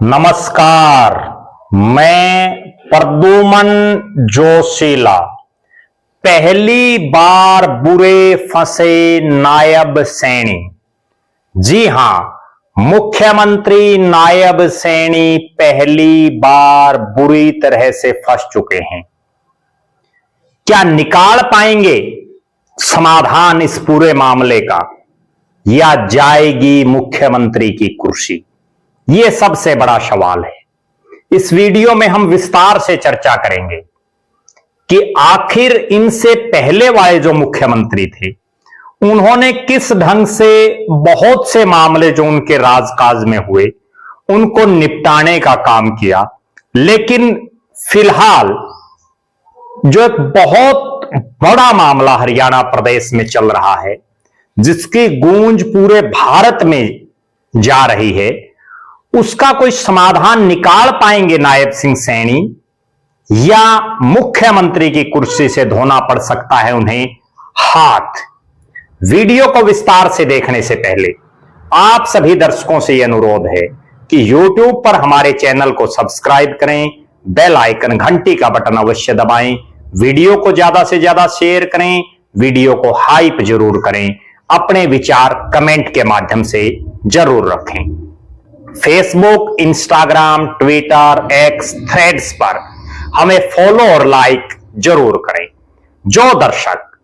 नमस्कार, मैं प्रद्युमन जोशीला। पहली बार बुरे फंसे नायब सैनी। जी हां, मुख्यमंत्री नायब सैनी पहली बार बुरी तरह से फंस चुके हैं। क्या निकाल पाएंगे समाधान इस पूरे मामले का, या जाएगी मुख्यमंत्री की कुर्सी? यह सबसे बड़ा सवाल है। इस वीडियो में हम विस्तार से चर्चा करेंगे कि आखिर इनसे पहले वाले जो मुख्यमंत्री थे उन्होंने किस ढंग से बहुत से मामले जो उनके राजकाज में हुए उनको निपटाने का काम किया। लेकिन फिलहाल जो एक बहुत बड़ा मामला हरियाणा प्रदेश में चल रहा है, जिसकी गूंज पूरे भारत में जा रही है, उसका कोई समाधान निकाल पाएंगे नायब सिंह सैनी, या मुख्यमंत्री की कुर्सी से धोना पड़ सकता है उन्हें हाथ? वीडियो को विस्तार से देखने से पहले आप सभी दर्शकों से यह अनुरोध है कि YouTube पर हमारे चैनल को सब्सक्राइब करें, बेल आइकन घंटी का बटन अवश्य दबाएं, वीडियो को ज्यादा से ज्यादा शेयर करें, वीडियो को हाइप जरूर करें, अपने विचार कमेंट के माध्यम से जरूर रखें। Facebook, Instagram, Twitter, x, threads पर हमें फॉलो और लाइक जरूर करें। जो दर्शक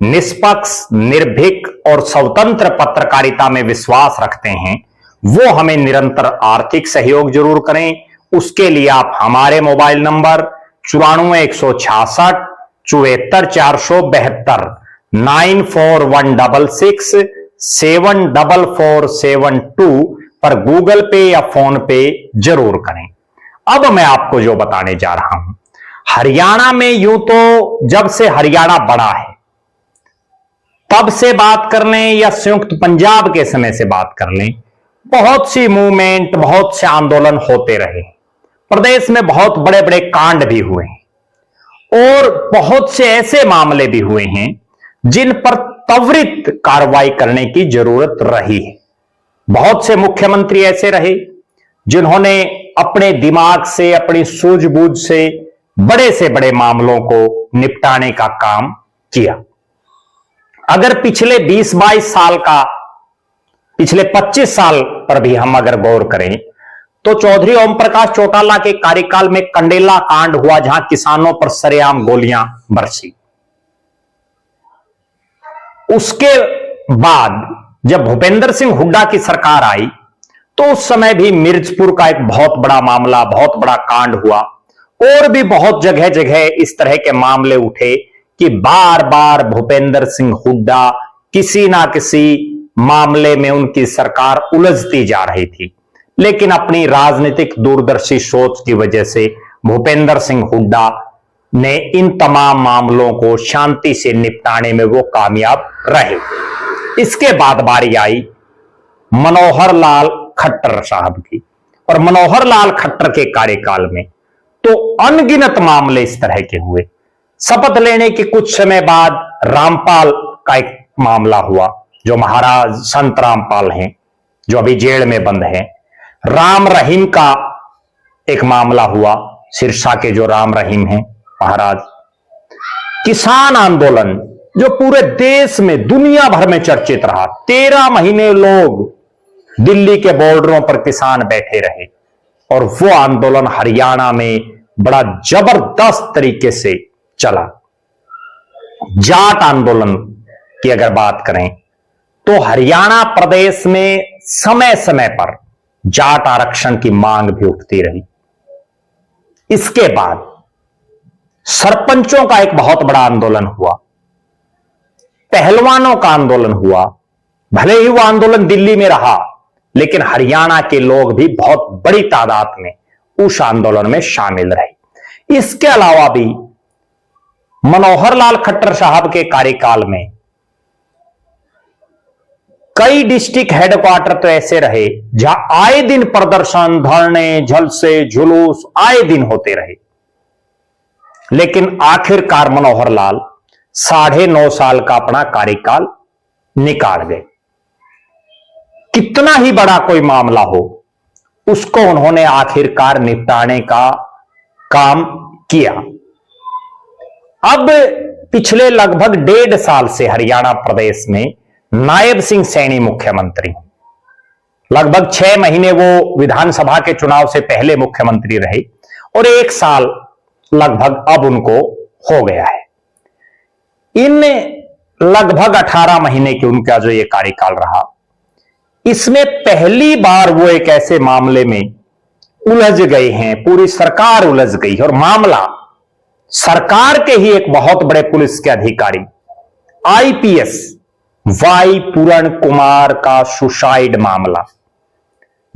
निष्पक्ष, निर्भीक और स्वतंत्र पत्रकारिता में विश्वास रखते हैं वो हमें निरंतर आर्थिक सहयोग जरूर करें। उसके लिए आप हमारे मोबाइल नंबर 94 166 74 472 9416 74472 पर गूगल पे या फोन पे जरूर करें। अब मैं आपको जो बताने जा रहा हूं, हरियाणा में यूं तो जब से हरियाणा बड़ा है तब से बात कर लें या संयुक्त पंजाब के समय से बात कर लें, बहुत सी मूवमेंट, बहुत से आंदोलन होते रहे। प्रदेश में बहुत बड़े बड़े कांड भी हुए हैं और बहुत से ऐसे मामले भी हुए हैं जिन पर त्वरित कार्रवाई करने की जरूरत रही है। बहुत से मुख्यमंत्री ऐसे रहे जिन्होंने अपने दिमाग से, अपनी सूझबूझ से बड़े से बड़े मामलों को निपटाने का काम किया। अगर पिछले 20-22 साल का, पिछले 25 साल पर भी हम अगर गौर करें तो चौधरी ओम प्रकाश चौटाला के कार्यकाल में कंडेला कांड हुआ, जहां किसानों पर सरेआम गोलियां बरसी। उसके बाद जब भूपेंद्र सिंह हुड्डा की सरकार आई तो उस समय भी मिर्जपुर का एक बहुत बड़ा मामला, बहुत बड़ा कांड हुआ, और भी बहुत जगह जगह इस तरह के मामले उठे कि बार बार भूपेंद्र सिंह हुड्डा किसी ना किसी मामले में उनकी सरकार उलझती जा रही थी। लेकिन अपनी राजनीतिक दूरदर्शी सोच की वजह से भूपेंद्र सिंह हुड्डा ने इन तमाम मामलों को शांति से निपटाने में वो कामयाब रहे। इसके बाद बारी आई मनोहर लाल खट्टर साहब की, और मनोहर लाल खट्टर के कार्यकाल में तो अनगिनत मामले इस तरह के हुए। शपथ लेने के कुछ समय बाद रामपाल का एक मामला हुआ, जो महाराज संत रामपाल हैं, जो अभी जेल में बंद हैं। राम रहीम का एक मामला हुआ, सिरसा के जो राम रहीम हैं महाराज। किसान आंदोलन जो पूरे देश में, दुनिया भर में चर्चित रहा। 13 महीने लोग दिल्ली के बॉर्डरों पर किसान बैठे रहे, और वो आंदोलन हरियाणा में बड़ा जबरदस्त तरीके से चला। जाट आंदोलन की अगर बात करें तो हरियाणा प्रदेश में समय समय पर जाट आरक्षण की मांग भी उठती रही। इसके बाद सरपंचों का एक बहुत बड़ा आंदोलन हुआ, पहलवानों का आंदोलन हुआ। भले ही वो आंदोलन दिल्ली में रहा, लेकिन हरियाणा के लोग भी बहुत बड़ी तादाद में उस आंदोलन में शामिल रहे। इसके अलावा भी मनोहर लाल खट्टर साहब के कार्यकाल में कई डिस्ट्रिक्ट हेडक्वार्टर तो ऐसे रहे जहां आए दिन प्रदर्शन, धरने, जलसे, जुलूस आए दिन होते रहे। लेकिन आखिरकार मनोहर लाल 9.5 साल का अपना कार्यकाल निकाल गए। कितना ही बड़ा कोई मामला हो, उसको उन्होंने आखिरकार निपटाने का काम किया। अब पिछले लगभग 1.5 साल से हरियाणा प्रदेश में नायब सिंह सैनी मुख्यमंत्री, लगभग 6 महीने वो विधानसभा के चुनाव से पहले मुख्यमंत्री रहे और 1 साल लगभग अब उनको हो गया है। इन लगभग 18 महीने की उनका जो ये कार्यकाल रहा, इसमें पहली बार वो एक ऐसे मामले में उलझ गए हैं, पूरी सरकार उलझ गई और मामला सरकार के ही एक बहुत बड़े पुलिस के अधिकारी आईपीएस वाई पूरण कुमार का सुसाइड मामला,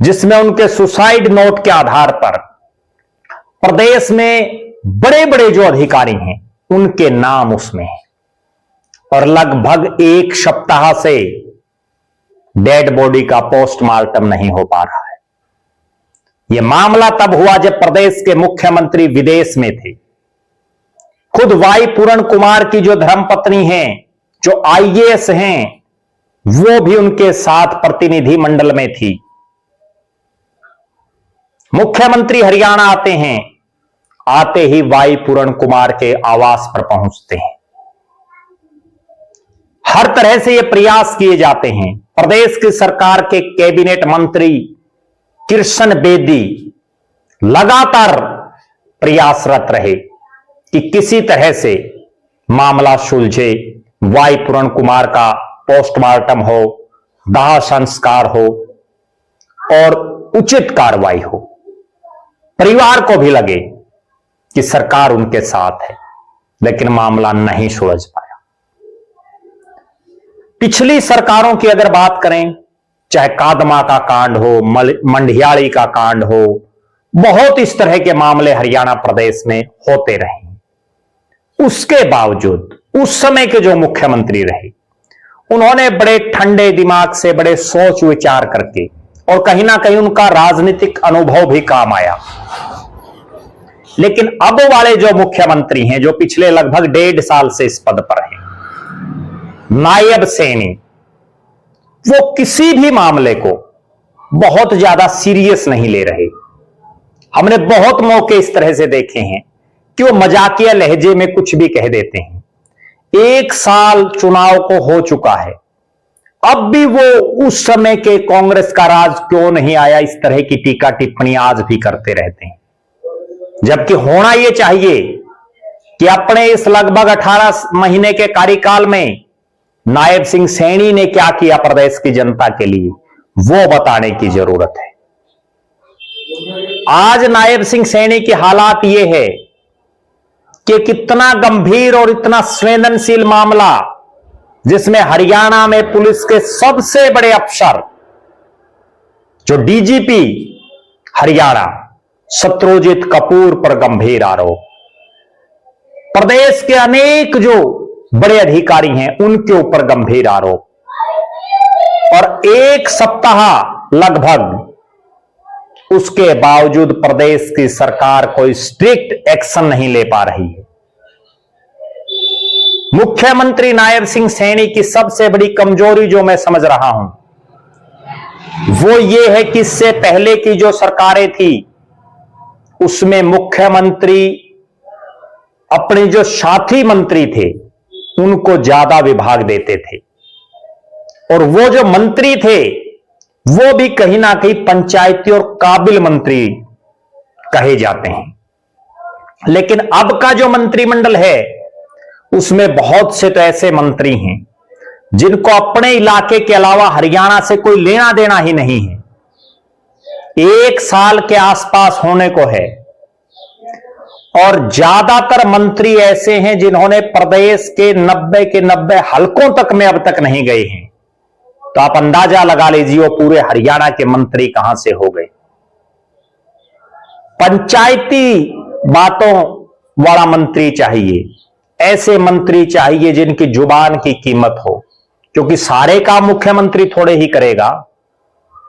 जिसमें उनके सुसाइड नोट के आधार पर प्रदेश में बड़े बड़े जो अधिकारी हैं उनके नाम उसमें हैं और लगभग 1 सप्ताह से डेड बॉडी का पोस्टमार्टम नहीं हो पा रहा है। यह मामला तब हुआ जब प्रदेश के मुख्यमंत्री विदेश में थे। खुद वाई पूरण कुमार की जो धर्मपत्नी हैं, जो आईएएस हैं, वो भी उनके साथ प्रतिनिधि मंडल में थी। मुख्यमंत्री हरियाणा आते हैं, आते ही वाई पूरण कुमार के आवास पर पहुंचते हैं। हर तरह से ये प्रयास किए जाते हैं। प्रदेश की सरकार के कैबिनेट मंत्री कृष्ण बेदी लगातार प्रयासरत रहे कि किसी तरह से मामला सुलझे, वाई पूरण कुमार का पोस्टमार्टम हो, दाह संस्कार हो और उचित कार्रवाई हो। परिवार को भी लगे कि सरकार उनके साथ है, लेकिन मामला नहीं सुलझ पाया। पिछली सरकारों की अगर बात करें, चाहे कादमा का कांड हो, मंडियाली का कांड हो, बहुत इस तरह के मामले हरियाणा प्रदेश में होते रहे। उसके बावजूद उस समय के जो मुख्यमंत्री रहे, उन्होंने बड़े ठंडे दिमाग से, बड़े सोच विचार करके, और कहीं ना कहीं उनका राजनीतिक अनुभव भी काम आया। लेकिन अब वाले जो मुख्यमंत्री हैं, जो पिछले लगभग 1.5 साल से इस पद पर हैं, नायब सैनी, वो किसी भी मामले को बहुत ज्यादा सीरियस नहीं ले रहे। हमने बहुत मौके इस तरह से देखे हैं कि वो मजाकिया लहजे में कुछ भी कह देते हैं। 1 साल चुनाव को हो चुका है, अब भी वो उस समय के कांग्रेस का राज क्यों नहीं आया, इस तरह की टीका टिप्पणी आज भी करते रहते हैं। जबकि होना यह चाहिए कि अपने इस लगभग 18 महीने के कार्यकाल में नायब सिंह सैनी ने क्या किया प्रदेश की जनता के लिए, वो बताने की जरूरत है। आज नायब सिंह सैनी की हालात यह है कि कितना गंभीर और इतना संवेदनशील मामला, जिसमें हरियाणा में पुलिस के सबसे बड़े अफसर, जो डीजीपी हरियाणा शत्रुजीत कपूर पर गंभीर आरोप, प्रदेश के अनेक जो बड़े अधिकारी हैं उनके ऊपर गंभीर आरोप, और 1 सप्ताह लगभग उसके बावजूद प्रदेश की सरकार कोई स्ट्रिक्ट एक्शन नहीं ले पा रही है। मुख्यमंत्री नायब सिंह सैनी की सबसे बड़ी कमजोरी जो मैं समझ रहा हूं, वो ये है कि इससे पहले की जो सरकारें थी, उसमें मुख्यमंत्री अपने जो साथी मंत्री थे उनको ज्यादा विभाग देते थे, और वो जो मंत्री थे वो भी कहीं ना कहीं पंचायती और काबिल मंत्री कहे जाते हैं। लेकिन अब का जो मंत्रिमंडल है उसमें बहुत से तो ऐसे मंत्री हैं जिनको अपने इलाके के अलावा हरियाणा से कोई लेना देना ही नहीं है। 1 साल के आसपास होने को है, और ज्यादातर मंत्री ऐसे हैं जिन्होंने प्रदेश के 90 के 90 हलकों तक में अब तक नहीं गए हैं। तो आप अंदाजा लगा लीजिए वो पूरे हरियाणा के मंत्री कहां से हो गए। पंचायती बातों वाला मंत्री चाहिए, ऐसे मंत्री चाहिए जिनकी जुबान की कीमत हो, क्योंकि सारे काम मुख्यमंत्री थोड़े ही करेगा।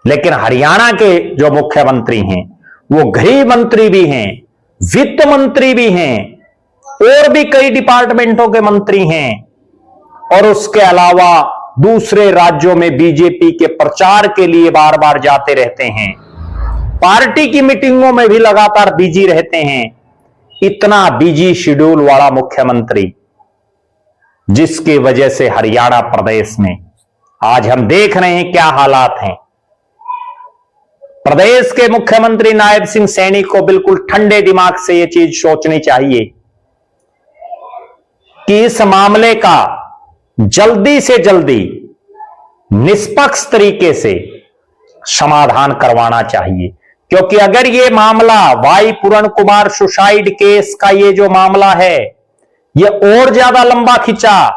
लेकिन हरियाणा के जो मुख्यमंत्री हैं वो गृह मंत्री भी हैं, वित्त मंत्री भी हैं, और भी कई डिपार्टमेंटों के मंत्री हैं, और उसके अलावा दूसरे राज्यों में बीजेपी के प्रचार के लिए बार बार जाते रहते हैं। पार्टी की मीटिंगों में भी लगातार बिजी रहते हैं। इतना बिजी शेड्यूल वाला मुख्यमंत्री, जिसकी वजह से हरियाणा प्रदेश में आज हम देख रहे हैं क्या हालात हैं। प्रदेश के मुख्यमंत्री नायब सिंह सैनी को बिल्कुल ठंडे दिमाग से यह चीज सोचनी चाहिए कि इस मामले का जल्दी से जल्दी निष्पक्ष तरीके से समाधान करवाना चाहिए, क्योंकि अगर यह मामला वाई पूरण कुमार सुसाइड केस का ये जो मामला है यह और ज्यादा लंबा खिंचा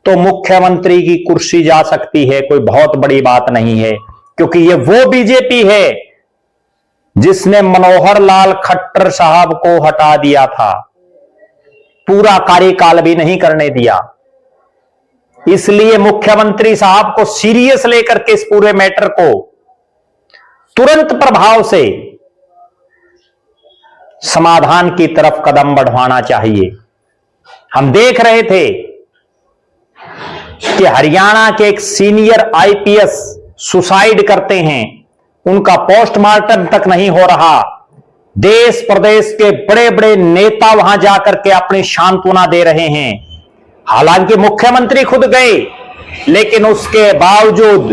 तो मुख्यमंत्री की कुर्सी जा सकती है। कोई बहुत बड़ी बात नहीं है, क्योंकि यह वो बीजेपी है जिसने मनोहर लाल खट्टर साहब को हटा दिया था, पूरा कार्यकाल भी नहीं करने दिया। इसलिए मुख्यमंत्री साहब को सीरियस लेकर के इस पूरे मैटर को तुरंत प्रभाव से समाधान की तरफ कदम बढ़ाना चाहिए। हम देख रहे थे कि हरियाणा के एक सीनियर आईपीएस सुसाइड करते हैं, उनका पोस्टमार्टम तक नहीं हो रहा। देश प्रदेश के बड़े बड़े नेता वहां जाकर के अपनी सांत्वना दे रहे हैं। हालांकि मुख्यमंत्री खुद गए, लेकिन उसके बावजूद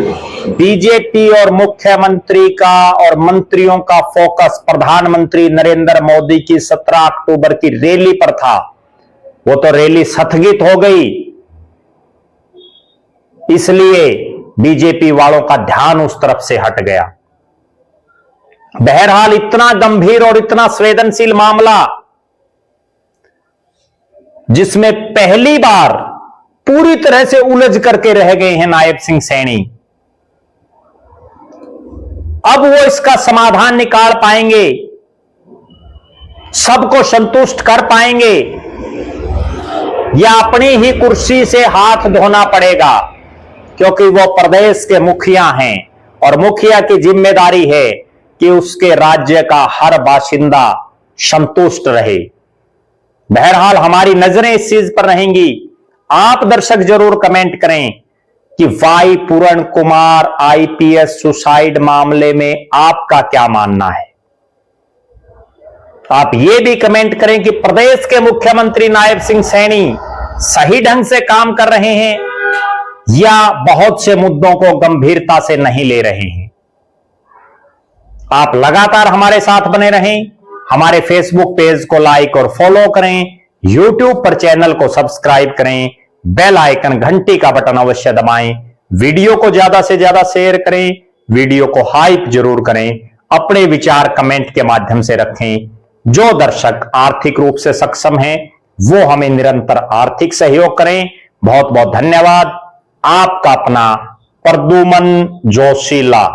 बीजेपी और मुख्यमंत्री का और मंत्रियों का फोकस प्रधानमंत्री नरेंद्र मोदी की 17 अक्टूबर की रैली पर था। वो तो रैली स्थगित हो गई, इसलिए बीजेपी वालों का ध्यान उस तरफ से हट गया। बहरहाल इतना गंभीर और इतना संवेदनशील मामला, जिसमें पहली बार पूरी तरह से उलझ करके रह गए हैं नायब सिंह सैनी, अब वो इसका समाधान निकाल पाएंगे, सबको संतुष्ट कर पाएंगे, या अपनी ही कुर्सी से हाथ धोना पड़ेगा, क्योंकि वो प्रदेश के मुखिया हैं और मुखिया की जिम्मेदारी है कि उसके राज्य का हर बाशिंदा संतुष्ट रहे। बहरहाल हमारी नजरें इस चीज पर रहेंगी। आप दर्शक जरूर कमेंट करें कि वाई पूरण कुमार आईपीएस सुसाइड मामले में आपका क्या मानना है। आप ये भी कमेंट करें कि प्रदेश के मुख्यमंत्री नायब सिंह सैनी सही ढंग से काम कर रहे हैं या बहुत से मुद्दों को गंभीरता से नहीं ले रहे हैं। आप लगातार हमारे साथ बने रहें। हमारे फेसबुक पेज को लाइक और फॉलो करें, यूट्यूब पर चैनल को सब्सक्राइब करें, बेल आइकन घंटी का बटन अवश्य दबाएं, वीडियो को ज्यादा से ज्यादा शेयर करें, वीडियो को हाइप जरूर करें, अपने विचार कमेंट के माध्यम से रखें। जो दर्शक आर्थिक रूप से सक्षम हैं वो हमें निरंतर आर्थिक सहयोग करें। बहुत बहुत धन्यवाद। आपका अपना प्रद्युमन जोशीला।